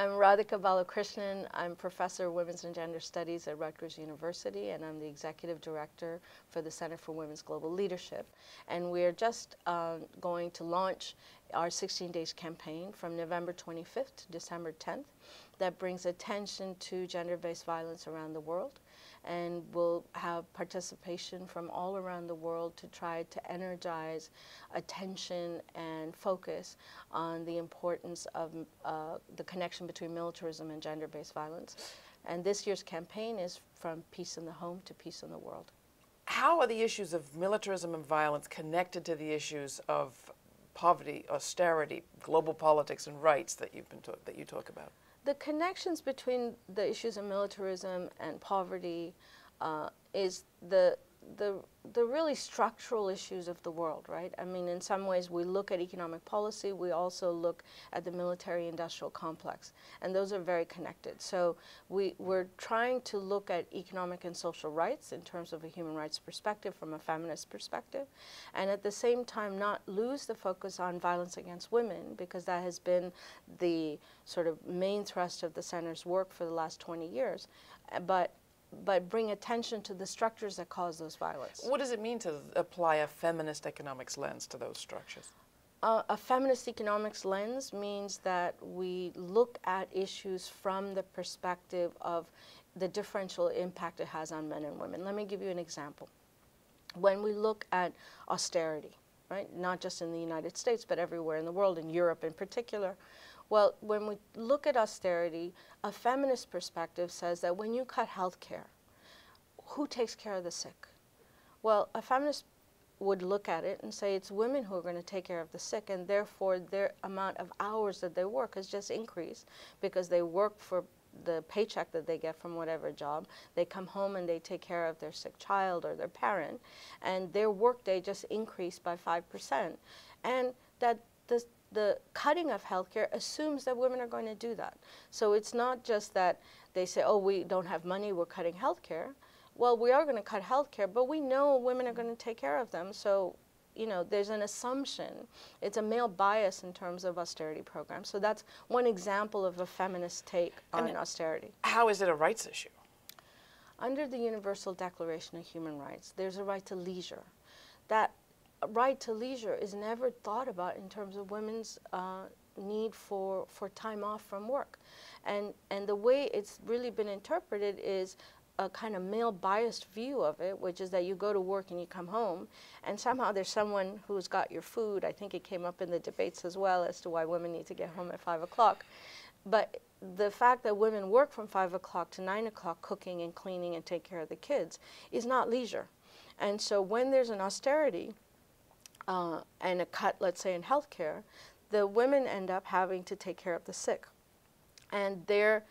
I'm Radhika Balakrishnan. I'm Professor of Women's and Gender Studies at Rutgers University, and I'm the Executive Director for the Center for Women's Global Leadership. And we're just going to launch our 16 Days campaign from November 25th to December 10th that brings attention to gender-based violence around the world. And we'll have participation from all around the world to try to energize attention and focus on the importance of the connection between militarism and gender-based violence. And this year's campaign is From Peace in the Home to Peace in the World. How are the issues of militarism and violence connected to the issues of poverty, austerity, global politics, and rights that you talk about? The connections between the issues of militarism and poverty is the really structural issues of the world, right? I mean, in some ways we look at economic policy, we also look at the military-industrial complex, and those are very connected. So we're trying to look at economic and social rights in terms of a human rights perspective, from a feminist perspective, and at the same time not lose the focus on violence against women, because that has been the sort of main thrust of the center's work for the last 20 years, but bring attention to the structures that cause those violence. What does it mean to apply a feminist economics lens to those structures? A feminist economics lens means that we look at issues from the perspective of the differential impact it has on men and women. Let me give you an example. When we look at austerity, right, not just in the United States, but everywhere in the world, in Europe in particular, well, when we look at austerity, a feminist perspective says that when you cut health care, who takes care of the sick? Well, a feminist would look at it and say it's women who are going to take care of the sick, and therefore their amount of hours that they work has just increased because they work for the paycheck that they get from whatever job. They come home and they take care of their sick child or their parent, and their workday just increased by 5%. And that the cutting of healthcare assumes that women are going to do that. So it's not just that they say, oh, we don't have money, we're cutting healthcare. Well, we are going to cut healthcare, but we know women are going to take care of them. So, you know, there's an assumption. It's a male bias in terms of austerity programs. So that's one example of a feminist take on austerity. How is it a rights issue? Under the Universal Declaration of Human Rights, there's a right to leisure. That right to leisure is never thought about in terms of women's need for time off from work. And the way it's really been interpreted is a kind of male-biased view of it, which is that you go to work and you come home, and somehow there's someone who's got your food. I think it came up in the debates as well as to why women need to get home at 5 o'clock. But the fact that women work from 5 o'clock to 9 o'clock cooking and cleaning and take care of the kids is not leisure. And so when there's an austerity, and a cut, let's say, in healthcare, the women end up having to take care of the sick. And there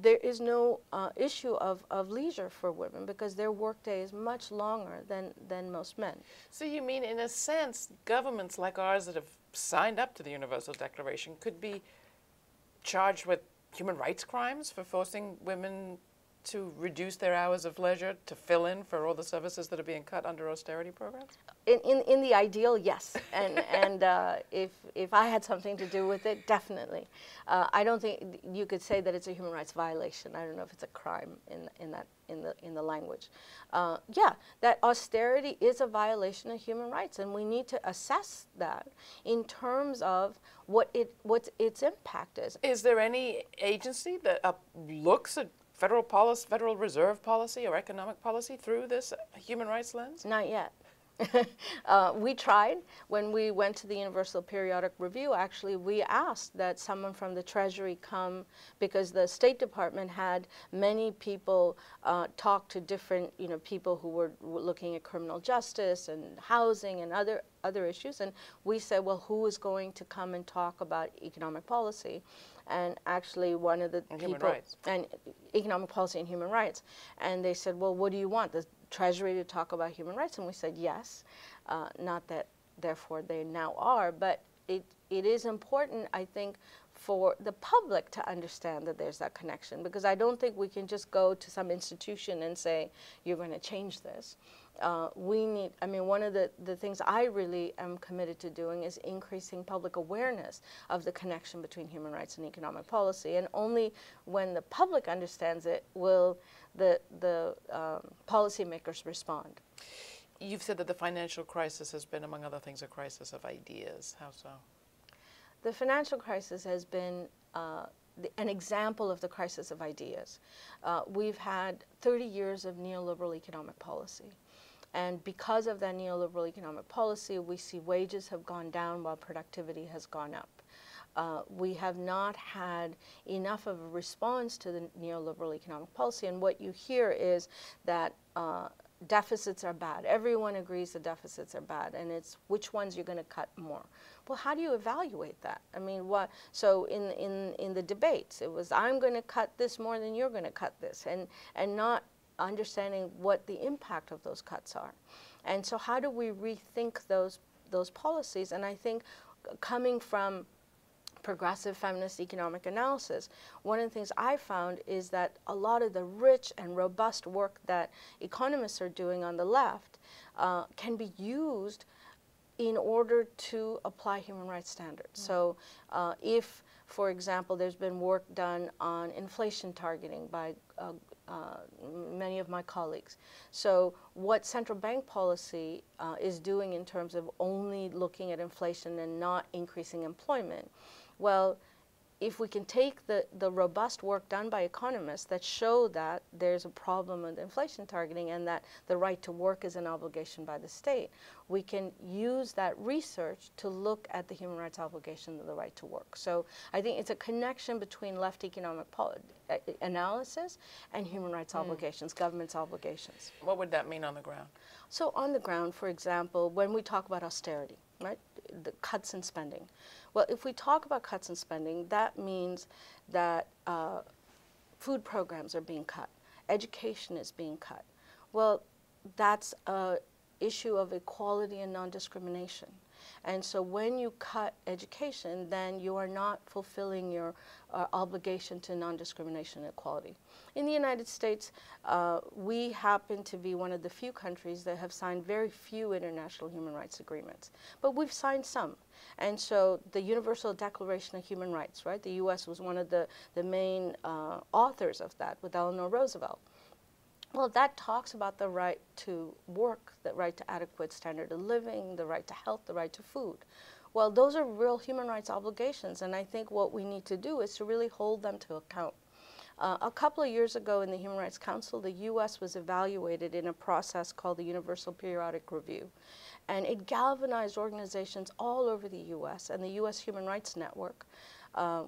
is no issue of leisure for women because their workday is much longer than most men. So you mean, in a sense, governments like ours that have signed up to the Universal Declaration could be charged with human rights crimes for forcing women to reduce their hours of leisure to fill in for all the services that are being cut under austerity programs? In the ideal, yes, and if I had something to do with it, definitely. I don't think you could say that it's a human rights violation. I don't know if it's a crime in the language. Yeah, that austerity is a violation of human rights, and we need to assess that in terms of what its impact is. Is there any agency that looks at federal policy, Federal Reserve policy, or economic policy through this human rights lens? Not yet. We tried. When we went to the Universal Periodic Review, actually, we asked that someone from the Treasury come, because the State Department had many people talk to different, people who were looking at criminal justice and housing and other issues. And we said, well, who is going to come and talk about economic policy? And actually, one of the people, and economic policy and human rights, and they said, well, what do you want? The Treasury to talk about human rights? And we said yes. Not that therefore they now are, but it is important, I think, for the public to understand that there's that connection, because I don't think we can just go to some institution and say, you're going to change this. We need, I mean, one of the things I really am committed to doing is increasing public awareness of the connection between human rights and economic policy. And only when the public understands it will the policymakers respond. You've said that the financial crisis has been, among other things, a crisis of ideas. How so? The financial crisis has been an example of the crisis of ideas. We've had 30 years of neoliberal economic policy. And because of that neoliberal economic policy, we see wages have gone down while productivity has gone up. We have not had enough of a response to the neoliberal economic policy. And what you hear is that deficits are bad. Everyone agrees the deficits are bad, and it's which ones you're going to cut more. Well, how do you evaluate that? I mean, what? So in the debates, it was I'm going to cut this more than you're going to cut this, and not understanding what the impact of those cuts are. And so how do we rethink those policies? And I think coming from progressive feminist economic analysis, one of the things I found is that a lot of the rich and robust work that economists are doing on the left can be used in order to apply human rights standards. So if, for example, there's been work done on inflation targeting by many of my colleagues. So what central bank policy is doing in terms of only looking at inflation and not increasing employment, well, if we can take the robust work done by economists that show that there's a problem with inflation targeting and that the right to work is an obligation by the state, we can use that research to look at the human rights obligation of the right to work. So I think it's a connection between left economic analysis and human rights obligations, government's obligations. What would that mean on the ground? So on the ground, for example, when we talk about austerity, right, the cuts in spending. Well, if we talk about cuts in spending, that means that food programs are being cut, education is being cut. Well, that's an issue of equality and non-discrimination. And so when you cut education, then you are not fulfilling your obligation to non-discrimination and equality. In the United States, we happen to be one of the few countries that have signed very few international human rights agreements. But we've signed some. And so the Universal Declaration of Human Rights, right? The U.S. was one of the main authors of that with Eleanor Roosevelt. Well, that talks about the right to work, the right to adequate standard of living, the right to health, the right to food. Well, those are real human rights obligations, and I think what we need to do is to really hold them to account. A couple of years ago in the Human Rights Council, the U.S. was evaluated in a process called the Universal Periodic Review, and it galvanized organizations all over the U.S., and the U.S. Human Rights Network,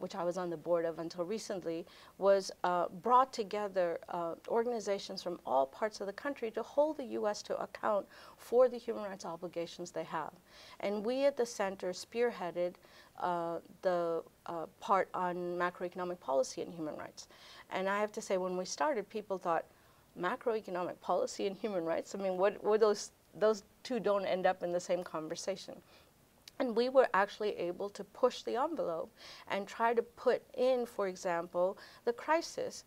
which I was on the board of until recently, was brought together organizations from all parts of the country to hold the U.S. to account for the human rights obligations they have. And we at the center spearheaded the part on macroeconomic policy and human rights. And I have to say, when we started, people thought, macroeconomic policy and human rights? I mean, what those two don't end up in the same conversation. And we were actually able to push the envelope and try to put in, for example, the crisis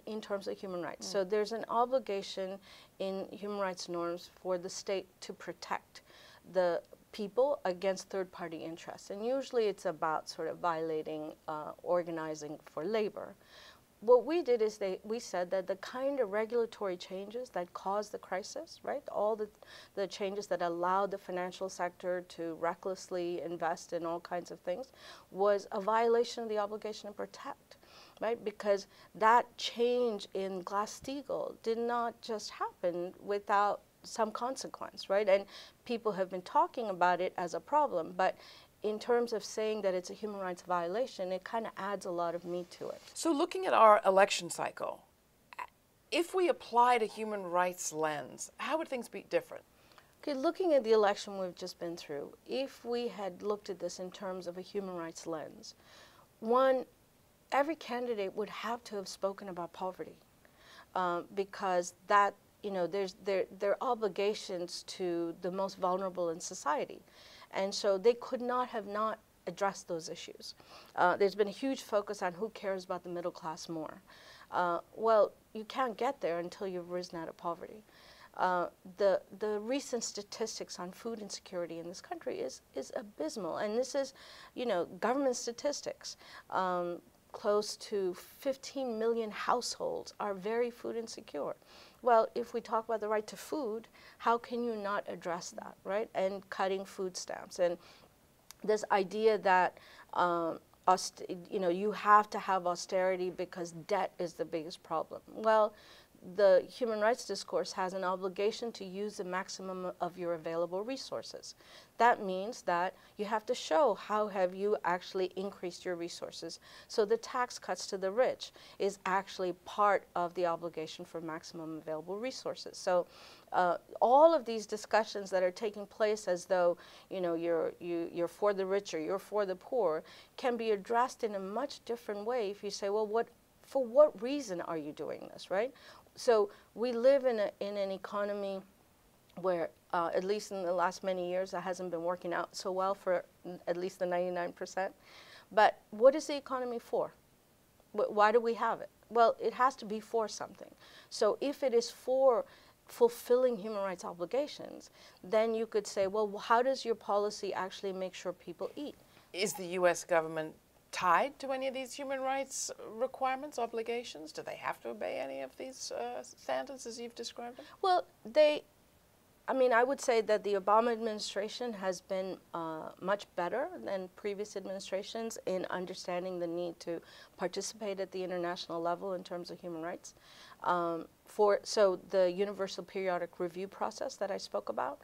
in terms of human rights. So there's an obligation in human rights norms for the state to protect the people against third-party interests. And usually it's about sort of violating organizing for labor. What we did is we said that the kind of regulatory changes that caused the crisis, right, all the changes that allowed the financial sector to recklessly invest in all kinds of things, was a violation of the obligation to protect, right, because that change in Glass-Steagall did not just happen without some consequence, right, and people have been talking about it as a problem, but in terms of saying that it's a human rights violation, it kind of adds a lot of meat to it. So looking at our election cycle, if we applied a human rights lens, how would things be different? Okay, looking at the election we've just been through, if we had looked at this in terms of a human rights lens, one, every candidate would have to have spoken about poverty because that, you know, there are obligations to the most vulnerable in society. And so they could not have not addressed those issues. There's been a huge focus on who cares about the middle class more. Well, you can't get there until you've risen out of poverty. The recent statistics on food insecurity in this country is abysmal, and this is, government statistics. Close to 15 million households are very food insecure. Well, if we talk about the right to food, how can you not address that, right? And cutting food stamps, and this idea that you have to have austerity because debt is the biggest problem. Well, the human rights discourse has an obligation to use the maximum of your available resources. That means that you have to show how have you actually increased your resources. So the tax cuts to the rich is actually part of the obligation for maximum available resources. So all of these discussions that are taking place as though you're for the rich or you're for the poor can be addressed in a much different way if you say, well, for what reason are you doing this, right? So we live in an economy where, at least in the last many years, that hasn't been working out so well for at least the 99%. But what is the economy for? Why do we have it? Well, it has to be for something. So if it is for fulfilling human rights obligations, then you could say, well, how does your policy actually make sure people eat? Is the U.S. government tied to any of these human rights requirements, obligations? Do they have to obey any of these standards as you've described them? Well, I would say that the Obama administration has been much better than previous administrations in understanding the need to participate at the international level in terms of human rights. So the Universal Periodic Review process that I spoke about,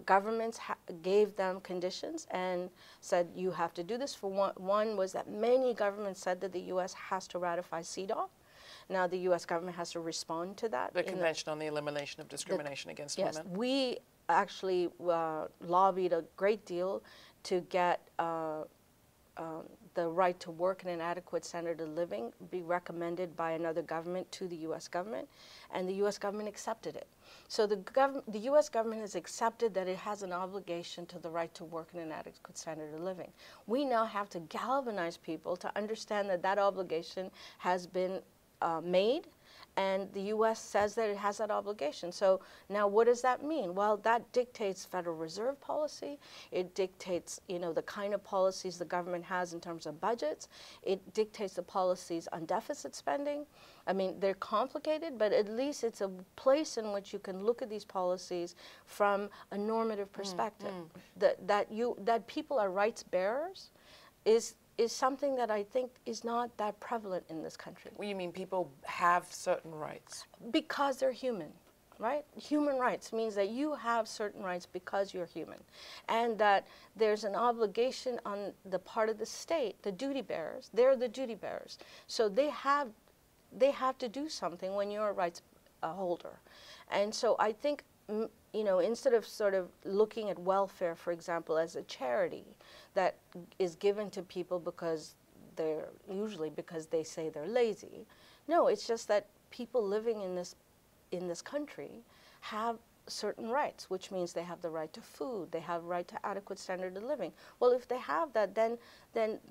governments gave them conditions and said you have to do this. For one was that many governments said that the U.S. has to ratify CEDAW. Now the U.S. government has to respond to that. The Convention on the Elimination of Discrimination Against Women. Yes, we actually lobbied a great deal to get the right to work and an adequate standard of living be recommended by another government to the U.S. government, and the U.S. government accepted it. So the U.S. government has accepted that it has an obligation to the right to work and an adequate standard of living. We now have to galvanize people to understand that that obligation has been made, and the U.S. says that it has that obligation. So now what does that mean? Well, that dictates Federal Reserve policy. It dictates, the kind of policies the government has in terms of budgets. It dictates the policies on deficit spending. I mean, they're complicated, but at least it's a place in which you can look at these policies from a normative perspective. That people are rights bearers is something that I think is not that prevalent in this country. Well, you mean people have certain rights? Because they're human, right? Human rights means that you have certain rights because you're human, and that there's an obligation on the part of the state, the duty bearers. They're the duty bearers, so they have to do something when you're a rights holder. And so I think, instead of sort of looking at welfare, for example, as a charity that is given to people because they say they're lazy. No, it's just that people living in this country have certain rights, which means they have the right to food, they have right to adequate standard of living. Well, if they have that, then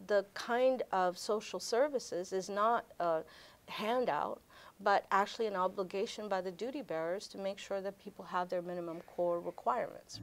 the kind of social services is not a handout, but actually an obligation by the duty bearers to make sure that people have their minimum core requirements.